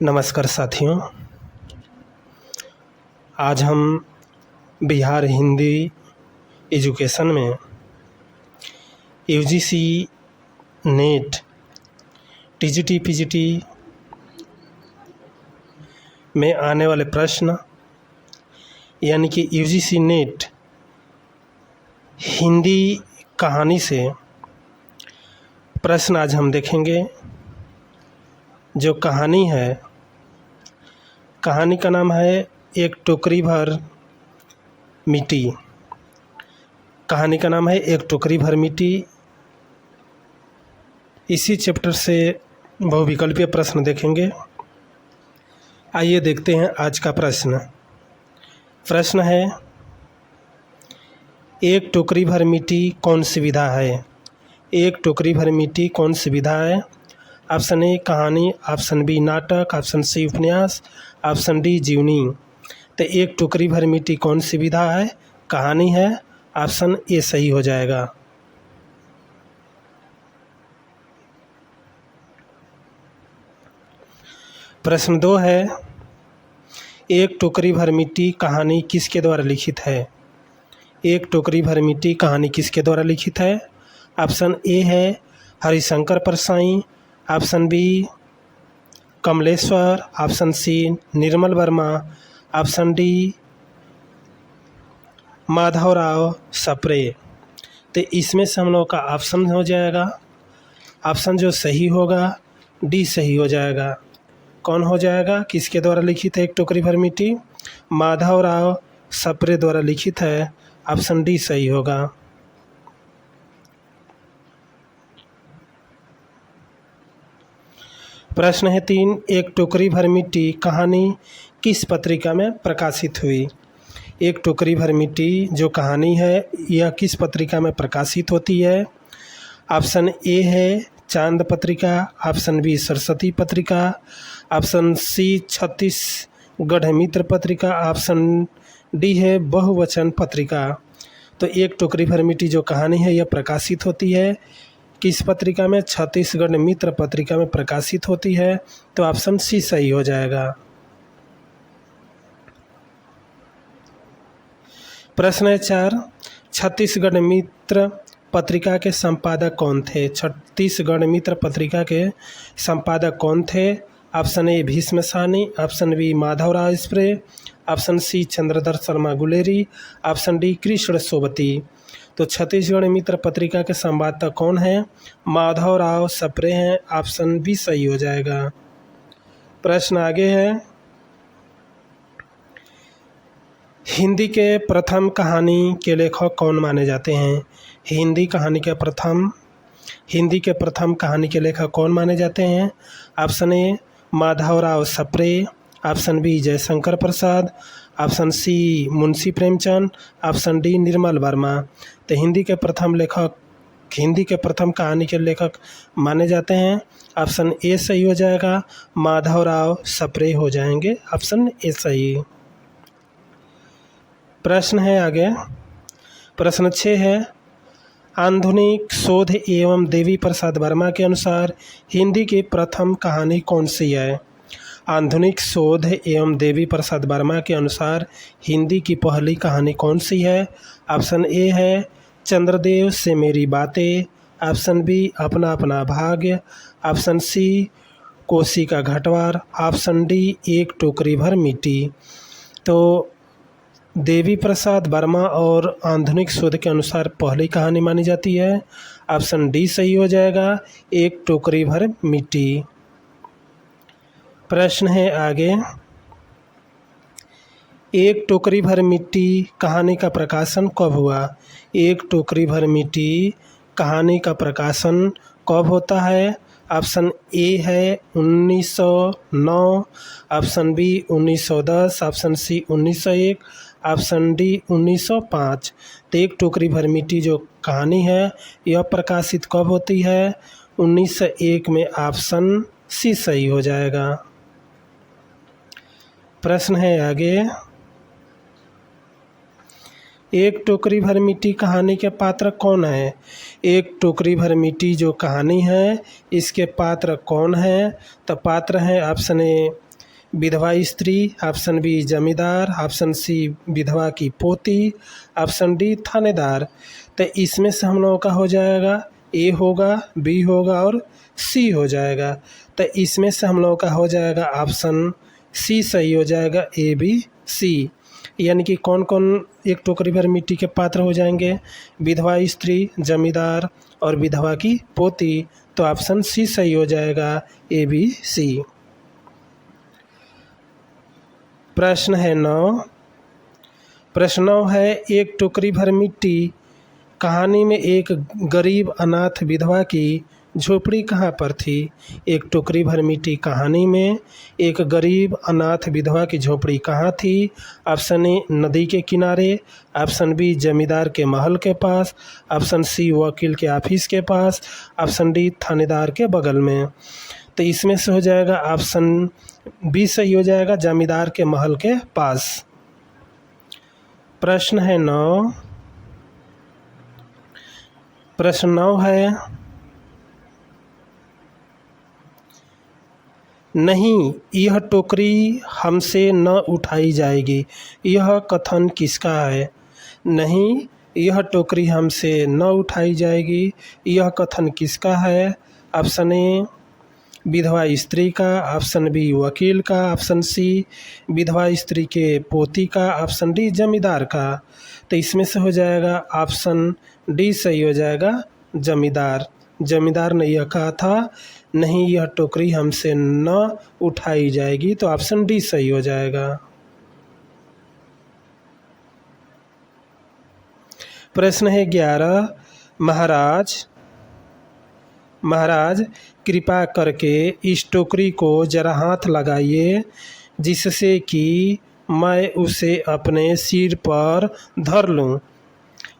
नमस्कार साथियों, आज हम बिहार हिंदी एजुकेशन में यूजीसी नेट टीजीटी पीजीटी में आने वाले प्रश्न यानी कि यूजीसी नेट हिंदी कहानी से प्रश्न आज हम देखेंगे। जो कहानी है, कहानी का नाम है एक टोकरी भर मिट्टी। कहानी का नाम है एक टोकरी भर मिट्टी। इसी चैप्टर से बहुविकल्पीय प्रश्न देखेंगे। आइए देखते हैं आज का प्रश्न। प्रश्न है, एक टोकरी भर मिट्टी कौन सी विधा है? एक टोकरी भर मिट्टी कौन सी विधा है? ऑप्शन ए कहानी, ऑप्शन बी नाटक, ऑप्शन सी उपन्यास, ऑप्शन डी जीवनी। तो एक टोकरी भर मिट्टी कौन सी विधा है? कहानी है। ऑप्शन ए सही हो जाएगा। प्रश्न 2 है, एक टोकरी भर मिट्टी कहानी किसके द्वारा लिखित है? एक टोकरी भर मिट्टी कहानी किसके द्वारा लिखित है? ऑप्शन ए है Harishankar Parsai, option B Kamleshwar, option C Nirmal Verma, option D Madhavrao Sapre. तो इसमें से हम लोग का ऑप्शन हो जाएगा, ऑप्शन जो सही होगा डी सही हो जाएगा। कौन हो जाएगा? किसके द्वारा लिखित है एक टोकरी भर मिट्टी? माधवराव सप्रे द्वारा लिखित है। ऑप्शन डी सही होगा। प्रश्न है 3, एक टोकरी भर मिट्टी कहानी किस पत्रिका में प्रकाशित हुई? एक टोकरी भर मिट्टी जो कहानी है यह किस पत्रिका में प्रकाशित होती है? ऑप्शन ए है चांद पत्रिका, ऑप्शन बी सरस्वती पत्रिका, ऑप्शन सी छत्तीसगढ़ मित्र पत्रिका, ऑप्शन डी है बहुवचन पत्रिका। तो एक टोकरी भर मिट्टी जो कहानी है यह प्रकाशित होती है किस पत्रिका में? छत्तीसगढ़ मित्र पत्रिका में प्रकाशित होती है। तो ऑप्शन सी सही हो जाएगा। प्रश्न है 4, छत्तीसगढ़ मित्र पत्रिका के संपादक कौन थे? छत्तीसगढ़ मित्र पत्रिका के संपादक कौन थे? Option A Bhisham Sahni, option B Madhavrao Sapre, option C Chandradhar Sharma Guleri, option D Krishna Sobti. तो छत्तीसगढ़ मित्र पत्रिका के संपादक कौन है? माधवराव सप्रे हैं। ऑप्शन बी सही हो जाएगा। प्रश्न आगे है, हिंदी के प्रथम कहानी के लेखक कौन माने जाते हैं? हिंदी के प्रथम कहानी के लेखक कौन माने जाते हैं? Option A Madhavrao Sapre, option B Jaishankar Prasad, option C Munshi Premchand, option D Nirmal Verma. तो हिंदी के प्रथम कहानी के लेखक माने जाते हैं। ऑप्शन ए सही हो जाएगा, माधवराव सप्रे हो जाएंगे। ऑप्शन ए सही। प्रश्न है आगे, प्रश्न 6 है, आधुनिक शोध एवं देवी प्रसाद वर्मा के अनुसार हिंदी की प्रथम कहानी कौन सी है? आधुनिक शोध एवं देवी प्रसाद वर्मा के अनुसार हिंदी की पहली कहानी कौन सी है? ऑप्शन ए है चंद्रदेव से मेरी बातें, ऑप्शन बी अपना अपना भाग्य, ऑप्शन सी कोसी का घटवार, ऑप्शन डी एक टोकरी भर मिट्टी। तो देवी प्रसाद वर्मा और आधुनिक शोध के अनुसार पहली कहानी मानी जाती है। ऑप्शन डी सही हो जाएगा, एक टोकरी भर मिट्टी। प्रश्न है आगे, एक टोकरी भर मिट्टी कहानी का प्रकाशन कब हुआ? एक टोकरी भर मिट्टी कहानी का प्रकाशन कब होता है? ऑप्शन ए है 1909, option B 1910, option C 1901, option D 1905। तो एक टोकरी भर मिट्टी जो कहानी है यह प्रकाशित कब होती है? 1901 में। ऑप्शन सी सही हो जाएगा। प्रश्न है आगे, एक टोकरी भर मिट्टी कहानी के पात्र कौन है? एक टोकरी भर मिट्टी जो कहानी है इसके पात्र कौन है? तो पात्र हैं ऑप्शन ए विधवा स्त्री, ऑप्शन बी जमींदार, ऑप्शन सी विधवा की पोती, ऑप्शन डी थानेदार। तो इसमें से हम लोगों का हो जाएगा ए होगा, बी होगा और सी हो जाएगा। तो इसमें से हम लोगों का हो जाएगा ऑप्शन सी सही हो जाएगा, ए बी सी। यानी कि कौन कौन एक टोकरी भर मिट्टी के पात्र हो जाएंगे? विधवा स्त्री, जमींदार और विधवा की पोती। तो ऑप्शन सी सही हो जाएगा, ए बी सी। प्रश्न है 9। प्रश्न 9 है, एक टोकरी भर मिट्टी कहानी में एक गरीब अनाथ विधवा की झोपड़ी कहाँ पर थी? एक टोकरी भर मिट्टी कहानी में एक गरीब अनाथ विधवा की झोपड़ी कहाँ थी? ऑप्शन ए नदी के किनारे, ऑप्शन बी जमींदार के महल के पास, ऑप्शन सी वकील के ऑफिस के पास, ऑप्शन डी थानेदार के बगल में। तो इसमें से हो जाएगा ऑप्शन बी सही हो जाएगा, जमींदार के महल के पास। प्रश्न है 9। प्रश्न 9 है, नहीं यह टोकरी हमसे न उठाई जाएगी, यह कथन किसका है? नहीं यह टोकरी हमसे न उठाई जाएगी, यह कथन किसका है? ऑप्शन ए विधवा स्त्री का, ऑप्शन बी वकील का, ऑप्शन सी विधवा स्त्री के पोती का, ऑप्शन डी जमींदार का। तो इसमें से हो जाएगा ऑप्शन डी सही हो जाएगा, जमींदार। जमींदार ने यह कहा था नहीं यह टोकरी हमसे न उठाई जाएगी, तो ऑप्शन डी सही हो जाएगा। प्रश्न है 11। महाराज कृपा करके इस टोकरी को जरा हाथ लगाइए जिससे कि मैं उसे अपने सिर पर धर लूं।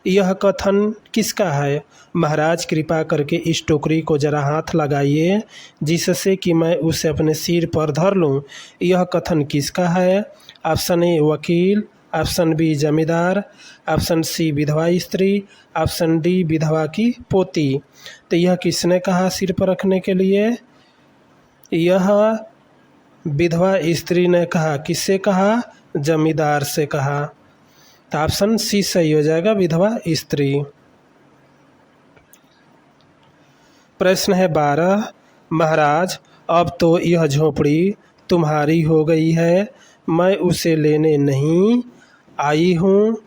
यह कथन किसका है? महाराज कृपा करके इस टोकरी को जरा हाथ लगाइए जिससे कि मैं उसे अपने सिर पर धर लूं। यह कथन किसका है? ऑप्शन ए वकील, ऑप्शन बी जमींदार, ऑप्शन सी विधवा स्त्री, ऑप्शन डी विधवा की पोती। तो यह किसने कहा सिर पर रखने के लिए? यह विधवा स्त्री ने कहा। किससे कहा? जमींदार से कहा। तो ऑप्शन सी सही हो जाएगा, विधवा स्त्री। प्रश्न है 12। महाराज अब तो यह झोपड़ी तुम्हारी हो गई है, मैं उसे लेने नहीं आई हूँ।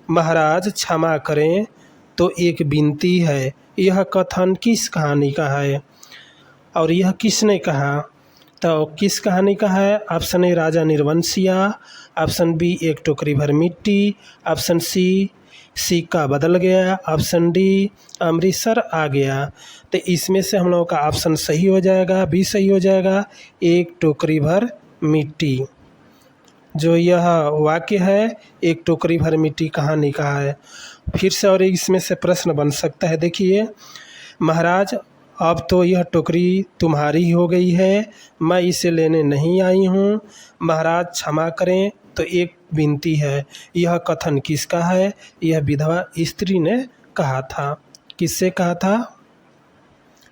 महाराज क्षमा करें, तो एक विनती है। यह कथन किस कहानी का है और यह किसने कहा? तो किस कहानी का है? Option A Raja Nirbansiya, option B Ek Tokri भर मिट्टी, ऑप्शन सी सिक्का बदल गया, ऑप्शन डी अमृतसर आ गया। तो इसमें से हम लोगों का ऑप्शन सही हो जाएगा, बी सही हो जाएगा, एक टोकरी भर मिट्टी। जो यह वाक्य है एक टोकरी भर मिट्टी कहानी का है। फिर से और इसमें से प्रश्न बन सकता है। देखिए, महाराज अब तो यह टोकरी तुम्हारी हो गई है, मैं इसे लेने नहीं आई हूँ। महाराज क्षमा करें, तो एक विनती है। यह कथन किसका है? यह विधवा स्त्री ने कहा था। किससे कहा था?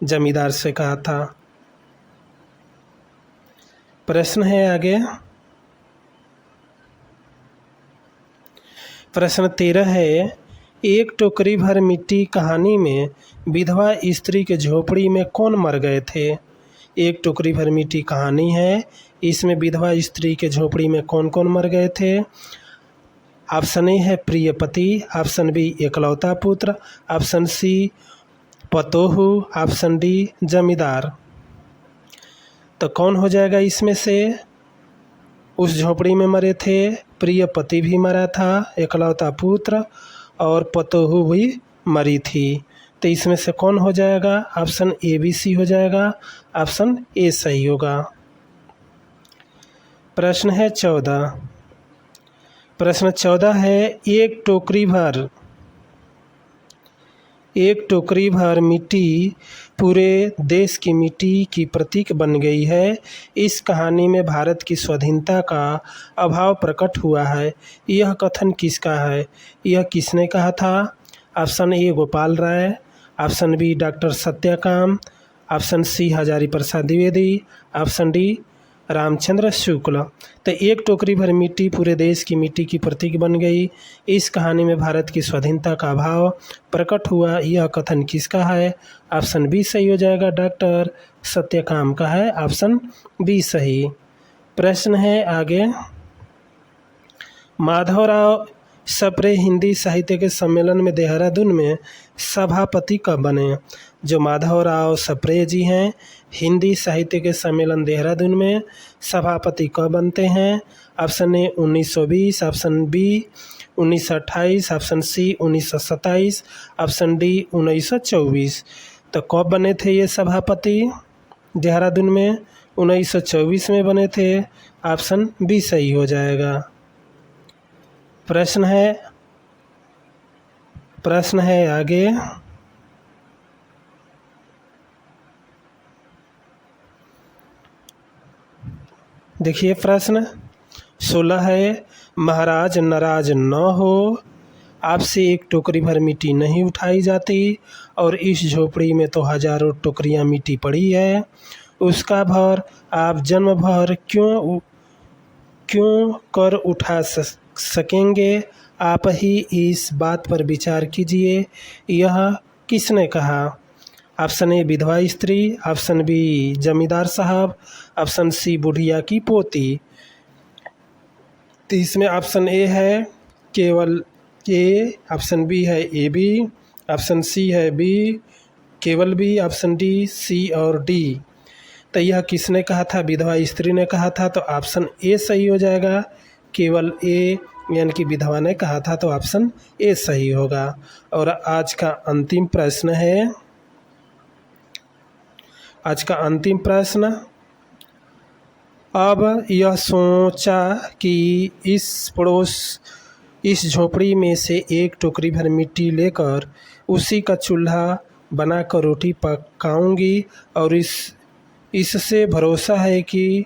जमींदार से कहा था। प्रश्न है आगे। प्रश्न 13 है, एक टोकरी भर मिट्टी कहानी में विधवा स्त्री के झोपड़ी में कौन मर गए थे? एक टोकरी भर मिट्टी कहानी है, इसमें विधवा स्त्री के झोपड़ी में कौन कौन मर गए थे? ऑप्शन ए है प्रिय पति, ऑप्शन बी एकलौता पुत्र, ऑप्शन सी पतोहू, ऑप्शन डी जमींदार। तो कौन हो जाएगा इसमें से? उस झोपड़ी में मरे थे प्रिय पति भी मरा था, एकलौता पुत्र और पतोहू भी मरी थी। तो इसमें से कौन हो जाएगा? ऑप्शन ए बी सी हो जाएगा, ऑप्शन ए सही होगा। प्रश्न है 14। प्रश्न 14 है, एक टोकरी भर मिट्टी पूरे देश की मिट्टी की प्रतीक बन गई है। इस कहानी में भारत की स्वाधीनता का अभाव प्रकट हुआ है। यह कथन किसका है? यह किसने कहा था? Option A Gopal Rai, option B doctor Satyakam, option C Hazari Prasad Dwivedi, option D Ramchandra Shukla. तो एक टोकरी भर मिट्टी पूरे देश की मिट्टी की प्रतीक बन गई। इस कहानी में भारत की स्वाधीनता का भाव प्रकट हुआ। यह कथन किसका है? ऑप्शन बी सही हो जाएगा, डॉक्टर सत्यकाम का है। ऑप्शन बी सही। प्रश्न है आगे, माधवराव सप्रे हिंदी साहित्य के सम्मेलन में देहरादून में सभापति कब बने? जो माधवराव सप्रे जी हैं, हिंदी साहित्य के सम्मेलन देहरादून में सभापति कब बनते हैं? Option A 1920, option B 1928, option C 1927, option D 1924। तो कब बने थे ये सभापति देहरादून में? 1924 में बने थे। ऑप्शन बी सही हो जाएगा। प्रश्न है आगे, देखिए प्रश्न 16 है, महाराज नाराज न हो, आपसे एक टोकरी भर मिट्टी नहीं उठाई जाती और इस झोपड़ी में तो हजारों टोकरियां मिट्टी पड़ी है, उसका भार आप जन्म भर क्यों कर उठा सकेंगे? आप ही इस बात पर विचार कीजिए। यह किसने कहा? ऑप्शन ए विधवा स्त्री, ऑप्शन बी जमींदार साहब, ऑप्शन सी बुढ़िया की पोती। तो इसमें ऑप्शन ए है केवल ए, ऑप्शन बी है ए बी, ऑप्शन सी है बी केवल बी, ऑप्शन डी सी और डी। तो यह किसने कहा था? विधवा स्त्री ने कहा था। तो ऑप्शन ए सही हो जाएगा, केवल ए यानी कि विधवा ने कहा था, तो ऑप्शन ए सही होगा। और आज का अंतिम प्रश्न, अब यह सोचा कि इस झोपड़ी में से एक टोकरी भर मिट्टी लेकर उसी का चूल्हा बनाकर रोटी पकाऊंगी और इससे भरोसा है कि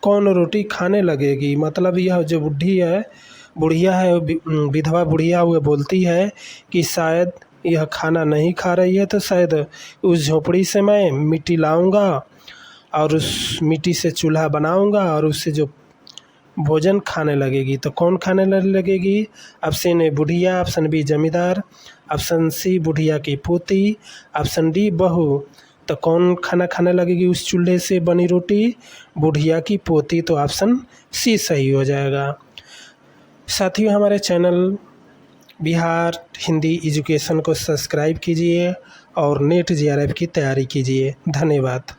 कौन रोटी खाने लगेगी। मतलब यह जो बुढ़िया है, विधवा बुढ़िया, वो बोलती है कि शायद यह खाना नहीं खा रही है, तो शायद उस झोपड़ी से मैं मिट्टी लाऊंगा और उस मिट्टी से चूल्हा बनाऊंगा और उससे जो भोजन खाने लगेगी। तो कौन खाने लगेगी? ऑप्शन ए बुढ़िया, ऑप्शन बी जमींदार, ऑप्शन सी बुढ़िया की पोती, ऑप्शन डी बहू। तो कौन खाना खाने लगेगी उस चूल्हे से बनी रोटी? बुढ़िया की पोती। तो ऑप्शन सी सही हो जाएगा। साथियों, हमारे चैनल बिहार हिंदी एजुकेशन को सब्सक्राइब कीजिए और नेट JRF की तैयारी कीजिए। धन्यवाद।